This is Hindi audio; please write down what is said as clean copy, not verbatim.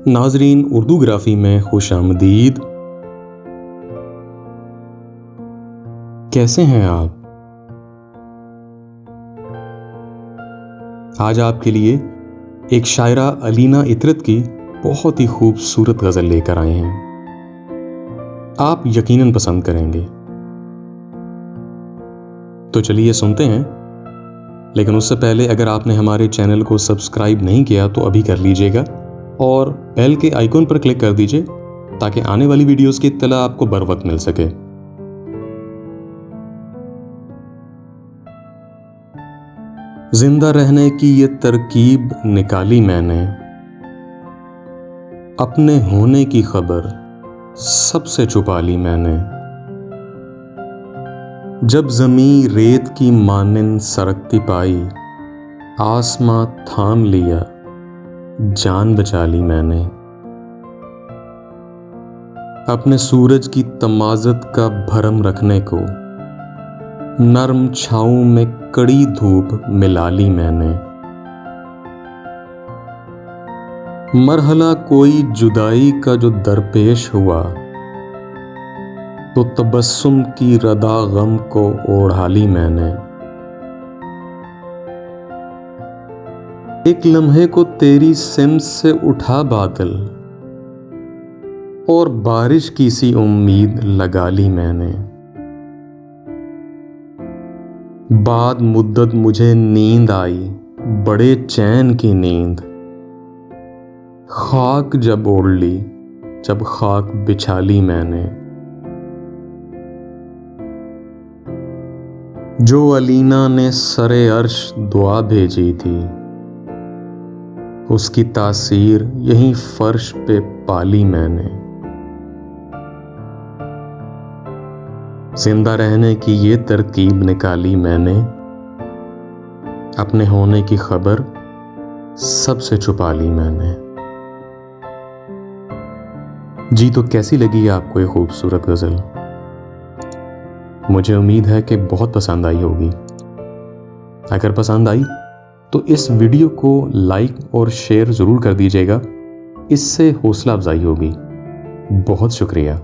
नाजरीन, उर्दूग्राफी में खुशामदीद। कैसे हैं आप? आज आपके लिए एक शायरा अलीना इतरत की बहुत ही खूबसूरत गज़ल लेकर आए हैं। आप यकीनन पसंद करेंगे। तो चलिए सुनते हैं। लेकिन उससे पहले अगर आपने हमारे चैनल को सब्सक्राइब नहीं किया तो अभी कर लीजिएगा और बेल के आइकन पर क्लिक कर दीजिए ताकि आने वाली वीडियोस की इत्तला आपको बर वक्त मिल सके। जिंदा रहने की ये तरकीब निकाली मैंने, अपने होने की खबर सबसे छुपा ली मैंने। जब ज़मीं रेत की मानिंद सरकती पाई, आसमां थाम लिया, जान बचा ली मैंने। अपने सूरज की तमाज़त का भरम रखने को नर्म छाँव में कड़ी धूप मिला ली मैंने। मरहला कोई जुदाई का जो दरपेश हुआ तो तबस्सुम की रदा गम को ओढ़ा ली मैंने। एक लम्हे को तेरी सिमत से उठा बादल और बारिश की सी उम्मीद लगा ली मैंने। बाद मुद्दत मुझे नींद आई, बड़े चैन की नींद। खाक जब ओढ़ ली, जब खाक बिछा ली मैंने। जो अलीना ने सरे अर्श दुआ भेजी थी, उसकी तासीर यहीं फर्श पे पाली मैंने। जिंदा रहने की ये तरकीब निकाली मैंने, अपने होने की खबर सबसे छुपा ली मैंने। जी, तो कैसी लगी आपको ये खूबसूरत गज़ल? मुझे उम्मीद है कि बहुत पसंद आई होगी। अगर पसंद आई तो इस वीडियो को लाइक और शेयर ज़रूर कर दीजिएगा, इससे हौसला अफजाई होगी। बहुत शुक्रिया।